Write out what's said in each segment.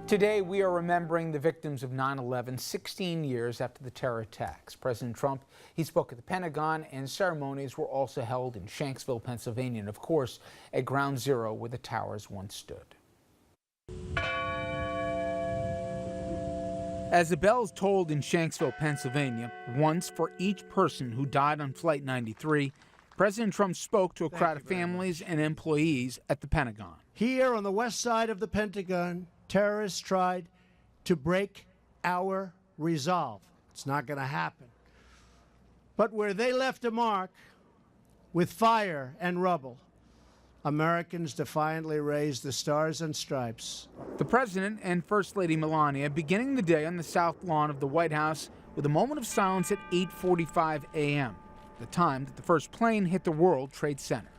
Today, we are remembering the victims of 9/11, 16 years after the terror attacks. President Trump, he spoke at the Pentagon, and ceremonies were also held in Shanksville, Pennsylvania, and of course, at Ground Zero, where the towers once stood. As the bells tolled in Shanksville, Pennsylvania, once for each person who died on Flight 93, President Trump spoke to a crowd of families and employees at the Pentagon. Here on the west side of the Pentagon, terrorists tried to break our resolve. It's not going to happen. But where they left a mark with fire and rubble, Americans defiantly raised the stars and stripes. The President and First Lady Melania beginning the day on the south lawn of the White House with a moment of silence at 8:45 a.m., the time that the first plane hit the World Trade Center.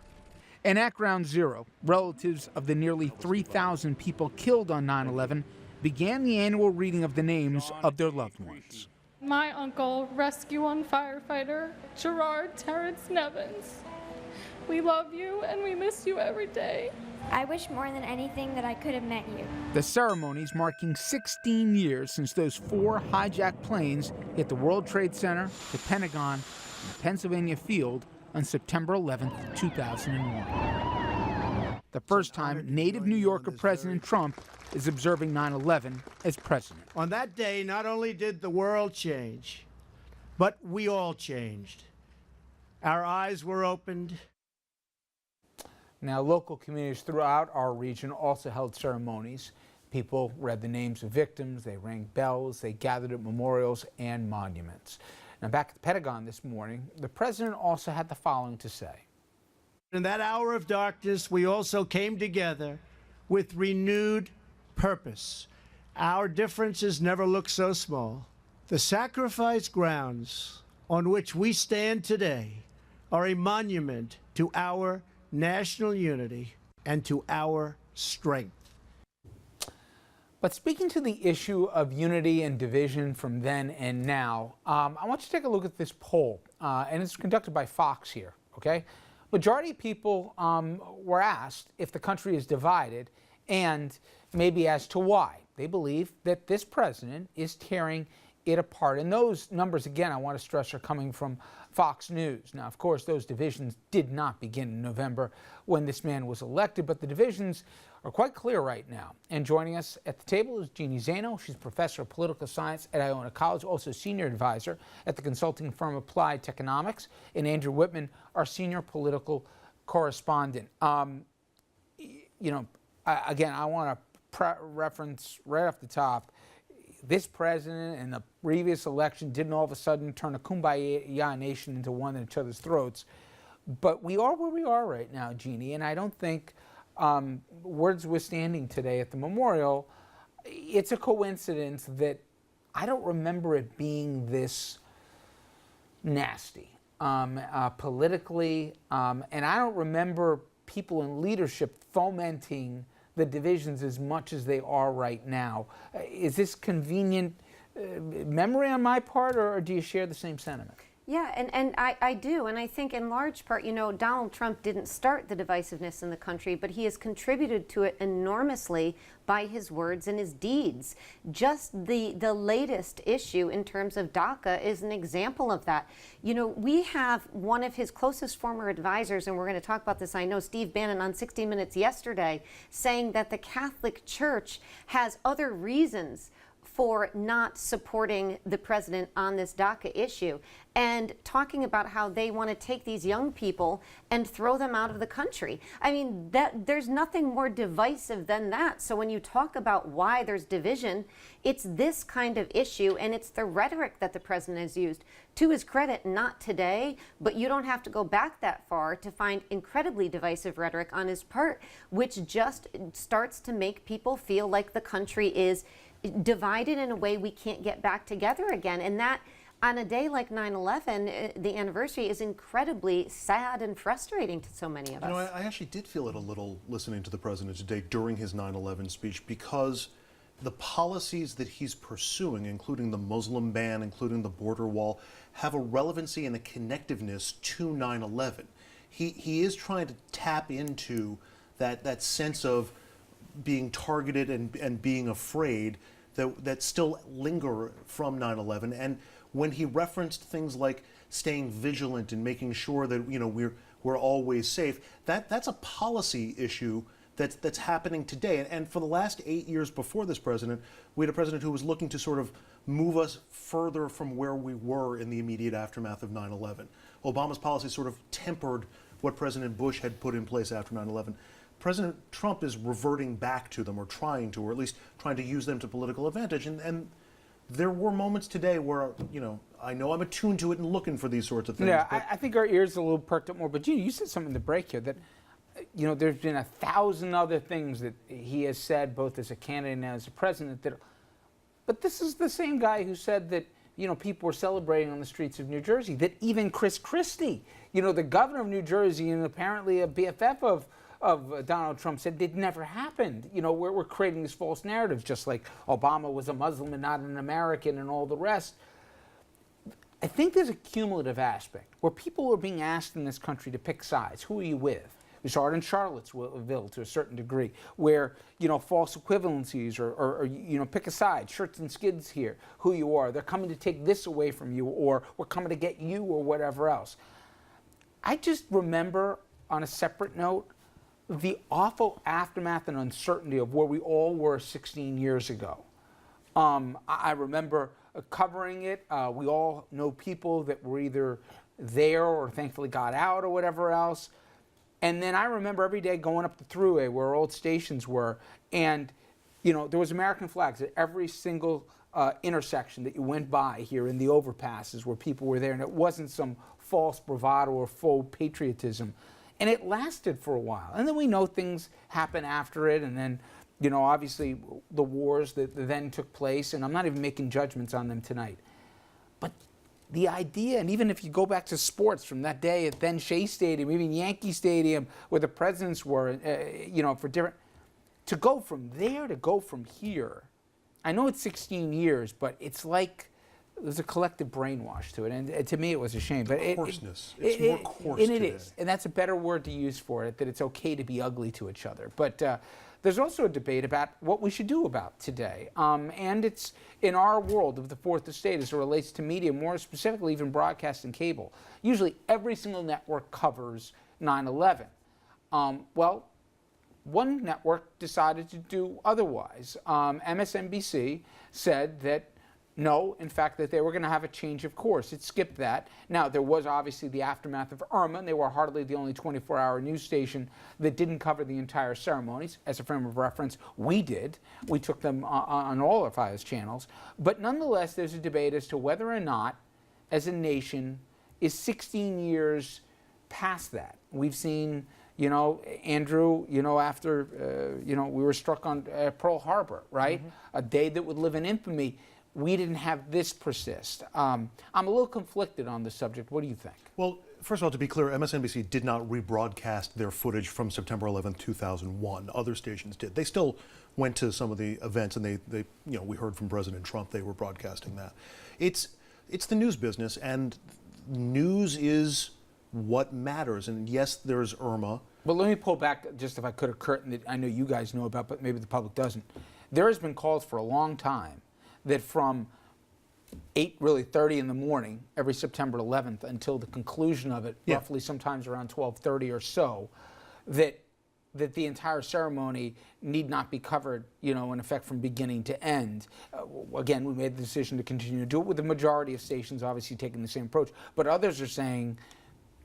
And at Ground Zero, relatives of the nearly 3,000 people killed on 9/11 began the annual reading of the names of their loved ones. My uncle, Rescue 1 firefighter, Gerard Terrence Nevins. We love you and we miss you every day. I wish more than anything that I could have met you. The ceremonies marking 16 years since those 4 hijacked planes hit the World Trade Center, the Pentagon, and the Pennsylvania Field on September 11, 2001. The first time native New Yorker President Trump is observing 9/11 as president. On that day, not only did the world change, but we all changed. Our eyes were opened. Now, local communities throughout our region also held ceremonies. People read the names of victims, they rang bells, they gathered at memorials and monuments. Now, back at the Pentagon this morning, the president also had the following to say. In that hour of darkness, we also came together with renewed purpose. Our differences never looked so small. The sacrifice grounds on which we stand today are a monument to our national unity and to our strength. But speaking to the issue of unity and division from then and now, I want you to take a look at this poll, and it's conducted by Fox here, okay? Majority of people were asked if the country is divided and maybe as to why. They believe that this president is tearing it apart. And those numbers, again, I want to stress, are coming from Fox News. Now, of course, those divisions did not begin in November when this man was elected, but the divisions are quite clear right now. And joining us at the table is Jeannie Zaino. She's professor of political science at Iona College, also senior advisor at the consulting firm Applied Techonomics, and Andrew Whitman, our senior political correspondent. Again, I want to reference right off the top, this president and the previous election didn't all of a sudden turn a kumbaya nation into one at each other's throats. But we are where we are right now, Jeannie, and I don't think, words withstanding today at the memorial, it's a coincidence that I don't remember it being this nasty politically, and I don't remember people in leadership fomenting the divisions as much as they are right now. Is this convenient memory on my part, or do you share the same sentiment? Yeah, and I do, and I think in large part, Donald Trump didn't start the divisiveness in the country, but he has contributed to it enormously by his words and his deeds. Just the latest issue in terms of DACA is an example of that. We have one of his closest former advisors, and we're going to talk about this, I know, Steve Bannon on 60 Minutes yesterday, saying that the Catholic Church has other reasons for not supporting the president on this DACA issue, and talking about how they want to take these young people and throw them out of the country. I mean, there's nothing more divisive than that. So when you talk about why there's division, it's this kind of issue, and it's the rhetoric that the president has used. To his credit, not today, but you don't have to go back that far to find incredibly divisive rhetoric on his part, which just starts to make people feel like the country is divided in a way we can't get back together again. And that, on a day like 9/11, the anniversary, is incredibly sad and frustrating to so many of us. I actually did feel it a little listening to the president today during his 9/11 speech, because the policies that he's pursuing, including the Muslim ban, including the border wall, have a relevancy and a connectiveness to 9/11. He is trying to tap into that sense of being targeted and being afraid that still linger from 9/11. And when he referenced things like staying vigilant and making sure that we're always safe, that's a policy issue that's happening today. And for the last 8 years before this president, we had a president who was looking to sort of move us further from where we were in the immediate aftermath of 9/11. Obama's policy sort of tempered what President Bush had put in place after 9/11. President Trump is reverting back to them, or trying to, or at least trying to use them to political advantage. And there were moments today where, I know I'm attuned to it and looking for these sorts of things. Yeah, but I think our ears are a little perked up more. But Gene, you said something in the break here that, there's been 1,000 other things that he has said, both as a candidate and as a president. But this is the same guy who said that, people were celebrating on the streets of New Jersey. That even Chris Christie, the governor of New Jersey and apparently a BFF of Donald Trump, said it never happened. We're creating these false narratives, just like Obama was a Muslim and not an American and all the rest. I think there's a cumulative aspect where people are being asked in this country to pick sides. Who are you with? We saw it in Charlottesville to a certain degree, where false equivalencies or pick a side, shirts and skids here, who you are. They're coming to take this away from you, or we're coming to get you, or whatever else. I just remember, on a separate note, the awful aftermath and uncertainty of where we all were 16 years ago. I remember covering it. We all know people that were either there or thankfully got out or whatever else. And then I remember every day going up the thruway where our old stations were, and there was American flags at every single intersection that you went by here in the overpasses where people were there, and it wasn't some false bravado or faux patriotism. And it lasted for a while. And then we know things happen after it, and then, obviously the wars that then took place, and I'm not even making judgments on them tonight. But the idea, and even if you go back to sports from that day at then Shea Stadium, even Yankee Stadium, where the presidents were, for different, to go from there to go from here, I know it's 16 years, but it's like there's a collective brainwash to it, and to me it was a shame. But coarseness. It's more coarse and it today. is, and that's a better word to use for it, that it's okay to be ugly to each other. But there's also a debate about what we should do about today. And it's in our world of the fourth estate as it relates to media, more specifically even broadcast and cable. Usually every single network covers 9/11. Well, one network decided to do otherwise. MSNBC said that no, in fact, that they were going to have a change of course. It skipped that. Now, there was obviously the aftermath of Irma, and they were hardly the only 24-hour news station that didn't cover the entire ceremonies. As a frame of reference, we did. We took them on all of FIOS channels. But nonetheless, there's a debate as to whether or not, as a nation, is 16 years past that. We've seen, Andrew, after, we were struck on Pearl Harbor, right? Mm-hmm. A day that would live in infamy. We didn't have this persist. I'm a little conflicted on the subject. What do you think? Well, first of all, to be clear, MSNBC did not rebroadcast their footage from September 11th, 2001. Other stations did. They still went to some of the events, and they we heard from President Trump. They were broadcasting that. It's the news business, and news is what matters. And yes, there's Irma. But let me pull back, just if I could, a curtain that I know you guys know about, but maybe the public doesn't. There has been calls for a long time that from 8:30 in the morning every September 11th until the conclusion of it, roughly sometimes around 12:30 or so, that the entire ceremony need not be covered, in effect from beginning to end. Again, we made the decision to continue to do it, with the majority of stations obviously taking the same approach. But others are saying,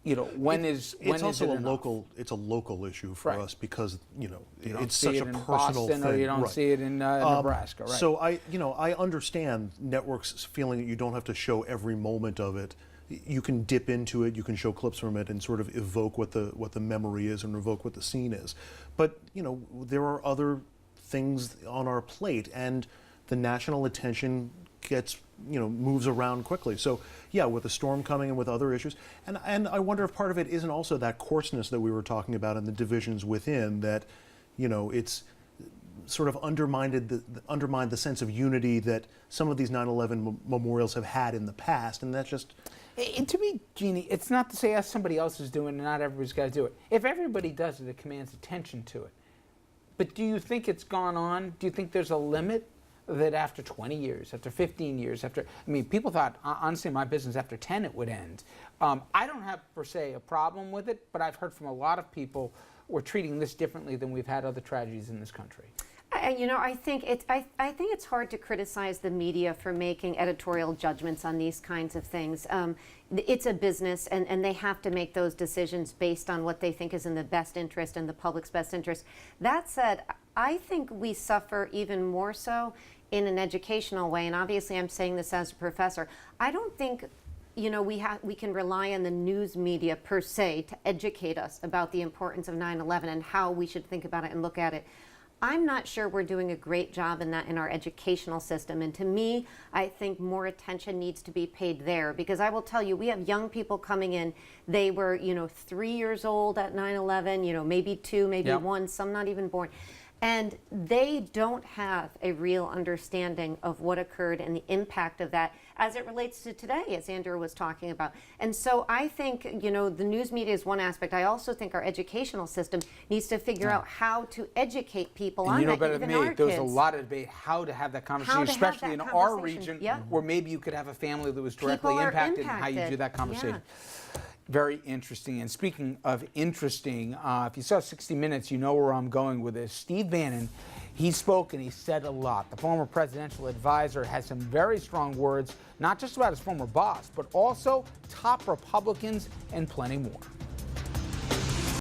it's also a local issue for us because it's such a personal Boston, thing. Or you don't see it in Nebraska, right? So I understand networks feeling that you don't have to show every moment of it. You can dip into it, you can show clips from it, and sort of evoke what the memory is and evoke what the scene is. But there are other things on our plate, and the national attention gets moves around quickly. So yeah, with the storm coming and with other issues, and I wonder if part of it isn't also that coarseness that we were talking about and the divisions within that, it's sort of undermined the sense of unity that some of these 9/11 memorials have had in the past, and that's just. And to me, Jeannie, it's not to say somebody else is doing it and not everybody's got to do it. If everybody does it, it commands attention to it. But do you think it's gone on? Do you think there's a limit that after 20 years, after 15 years, I mean, people thought, honestly, my business after 10 it would end. I don't have, per se, a problem with it, but I've heard from a lot of people we're treating this differently than we've had other tragedies in this country. I think it's hard to criticize the media for making editorial judgments on these kinds of things. It's a business, and they have to make those decisions based on what they think is in the best interest and the public's best interest. That said, I think we suffer even more so in an educational way, and obviously I'm saying this as a professor. I don't think we can rely on the news media per se to educate us about the importance of 9/11 and how we should think about it and look at it. I'm not sure we're doing a great job in that in our educational system. And to me, I think more attention needs to be paid there, because I will tell you, we have young people coming in. They were, 3 years old at 9/11, maybe 2, maybe 1, some not even born. And they don't have a real understanding of what occurred and the impact of that as it relates to today, as Andrew was talking about. And so I think, the news media is one aspect. I also think our educational system needs to figure out how to educate people on And you know that, better even than me, our there was kids. a lot of debate how to have that conversation, How to have especially that in our conversation. region, Yeah. where maybe you could have a family that was directly People are impacted, and how you do impacted. that conversation. Yeah. Very interesting. And speaking of interesting, if you saw 60 Minutes, you know where I'm going with this. Steve Bannon, he spoke and he said a lot. The former presidential advisor has some very strong words, not just about his former boss, but also top Republicans and plenty more.